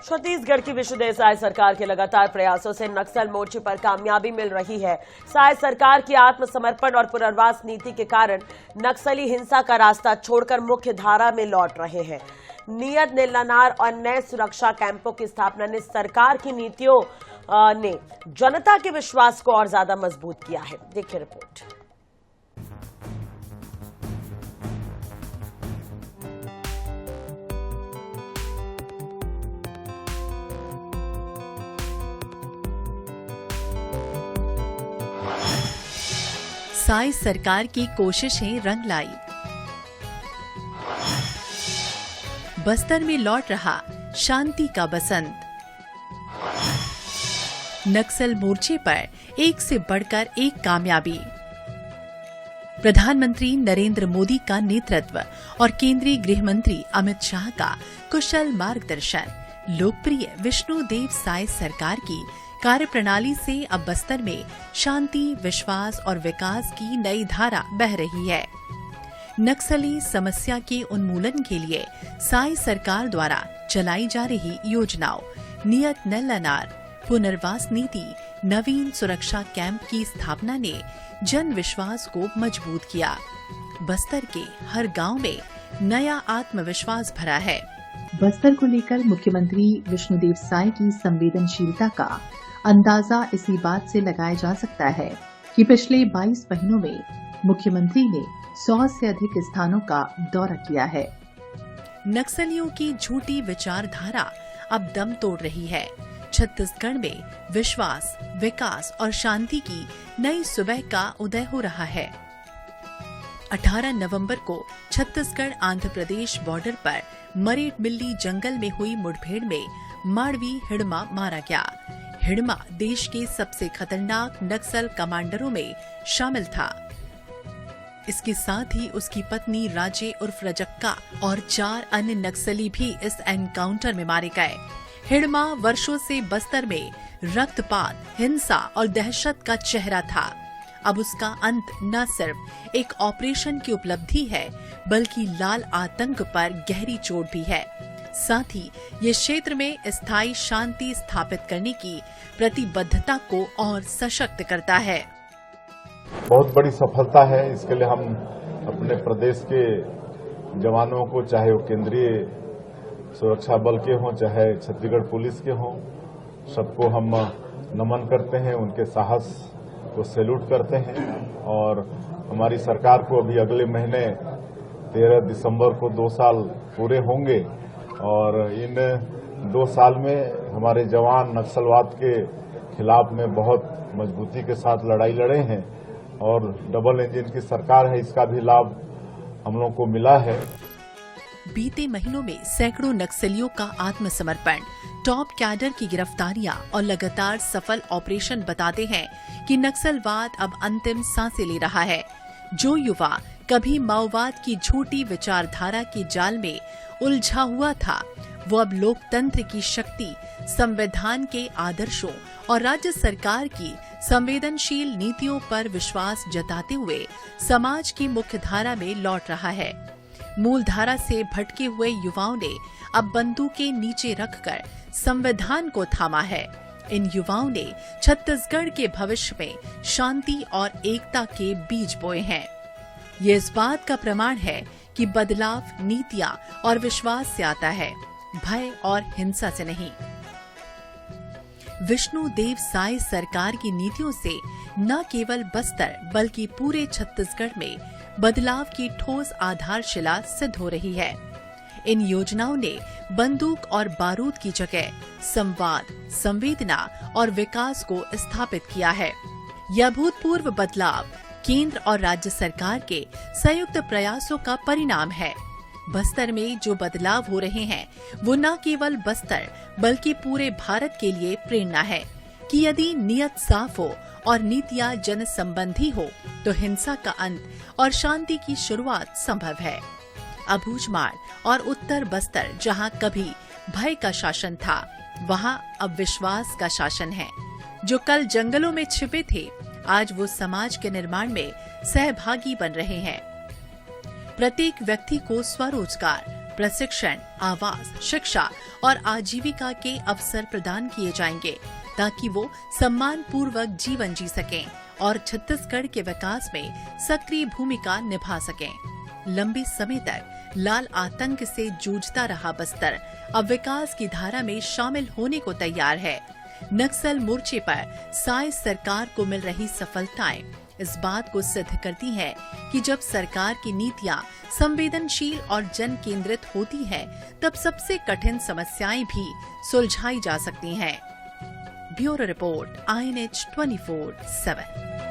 छत्तीसगढ़ की विष्णुदेव साय सरकार के लगातार प्रयासों से नक्सल मोर्चे पर कामयाबी मिल रही है। साय सरकार की आत्मसमर्पण और पुनर्वास नीति के कारण नक्सली हिंसा का रास्ता छोड़कर मुख्य धारा में लौट रहे हैं। नियत, नीलानार और नए सुरक्षा कैंपों की स्थापना ने सरकार की नीतियों ने जनता के विश्वास को और ज्यादा मजबूत किया है। देखिए रिपोर्ट। साय सरकार की कोशिशें रंग लाई। बस्तर में लौट रहा शांति का बसंत। नक्सल मोर्चे पर एक से बढ़कर एक कामयाबी। प्रधानमंत्री नरेंद्र मोदी का नेतृत्व और केंद्रीय गृह मंत्री अमित शाह का कुशल मार्गदर्शन। लोकप्रिय विष्णुदेव साय सरकार की कार्यप्रणाली से अब बस्तर में शांति, विश्वास और विकास की नई धारा बह रही है। नक्सली समस्या के उन्मूलन के लिए साय सरकार द्वारा चलाई जा रही योजनाओं, नियत, नीलानार, पुनर्वास नीति, नवीन सुरक्षा कैंप की स्थापना ने जन विश्वास को मजबूत किया। बस्तर के हर गांव में नया आत्मविश्वास भरा है। बस्तर को लेकर मुख्यमंत्री विष्णुदेव साय की संवेदनशीलता का अंदाजा इसी बात से लगाया जा सकता है कि पिछले 22 महीनों में मुख्यमंत्री ने 100 से अधिक स्थानों का दौरा किया है। नक्सलियों की झूठी विचारधारा अब दम तोड़ रही है। छत्तीसगढ़ में विश्वास, विकास और शांति की नई सुबह का उदय हो रहा है। 18 नवंबर को छत्तीसगढ़ आंध्र प्रदेश बॉर्डर पर मरेट मिल्ली जंगल में हुई मुठभेड़ में माड़वी हिड़मा मारा गया। हिड़मा देश के सबसे खतरनाक नक्सल कमांडरों में शामिल था। इसके साथ ही उसकी पत्नी राजे उर्फ रजक्का और 4 अन्य नक्सली भी इस एनकाउंटर में मारे गए। हिड़मा वर्षों से बस्तर में रक्तपात, हिंसा और दहशत का चेहरा था। अब उसका अंत न सिर्फ एक ऑपरेशन की उपलब्धि है, बल्कि लाल आतंक पर गहरी चोट भी है। साथ ही ये क्षेत्र में स्थायी शांति स्थापित करने की प्रतिबद्धता को और सशक्त करता है। बहुत बड़ी सफलता है। इसके लिए हम अपने प्रदेश के जवानों को, चाहे वो केंद्रीय सुरक्षा बल के हों, चाहे छत्तीसगढ़ पुलिस के हों, सबको हम नमन करते हैं, उनके साहस को सैल्यूट करते हैं। और हमारी सरकार को अभी अगले महीने 13 दिसंबर को 2 साल पूरे होंगे और इन 2 साल में हमारे जवान नक्सलवाद के खिलाफ में बहुत मजबूती के साथ लड़ाई लड़े हैं और डबल इंजन की सरकार है, इसका भी लाभ हम लोग को मिला है। बीते महीनों में सैकड़ों नक्सलियों का आत्मसमर्पण, टॉप कैडर की गिरफ्तारियां और लगातार सफल ऑपरेशन बताते हैं कि नक्सलवाद अब अंतिम सांसें ले रहा है। जो युवा कभी माओवाद की झूठी विचारधारा के जाल में उलझा हुआ था, वो अब लोकतंत्र की शक्ति, संविधान के आदर्शों और राज्य सरकार की संवेदनशील नीतियों पर विश्वास जताते हुए समाज की मुख्य धारा में लौट रहा है। मूल धारा से भटके हुए युवाओं ने अब बंदूकें नीचे रखकर संविधान को थामा है। इन युवाओं ने छत्तीसगढ़ के भविष्य में शांति और एकता के बीज बोए हैं। ये इस बात का प्रमाण है कि बदलाव नीतियां और विश्वास से आता है, भय और हिंसा से नहीं। विष्णुदेव साय सरकार की नीतियों से न केवल बस्तर बल्कि पूरे छत्तीसगढ़ में बदलाव की ठोस आधारशिला सिद्ध हो रही है। इन योजनाओं ने बंदूक और बारूद की जगह संवाद, संवेदना और विकास को स्थापित किया है। यह अभूतपूर्व बदलाव केंद्र और राज्य सरकार के संयुक्त प्रयासों का परिणाम है। बस्तर में जो बदलाव हो रहे हैं, वो न केवल बस्तर बल्कि पूरे भारत के लिए प्रेरणा है कि यदि नियत साफ हो और नीतियां जन संबंधी हो, तो हिंसा का अंत और शांति की शुरुआत संभव है। अबूझमाड़ और उत्तर बस्तर, जहां कभी भय का शासन था, वहां अब विश्वास का शासन है। जो कल जंगलों में छिपे थे, आज वो समाज के निर्माण में सहभागी बन रहे हैं। प्रत्येक व्यक्ति को स्वरोजगार, प्रशिक्षण, आवास, शिक्षा और आजीविका के अवसर प्रदान किए जाएंगे ताकि वो सम्मान पूर्वक जीवन जी सकें और छत्तीसगढ़ के विकास में सक्रिय भूमिका निभा सकें। लंबे समय तक लाल आतंक से जूझता रहा बस्तर अब विकास की धारा में शामिल होने को तैयार है। नक्सल मोर्चे पर साय सरकार को मिल रही सफलताएं इस बात को सिद्ध करती है कि जब सरकार की नीतियां संवेदनशील और जन केंद्रित होती है, तब सबसे कठिन समस्याएं भी सुलझाई जा सकती हैं। Bureau report INH 24/7।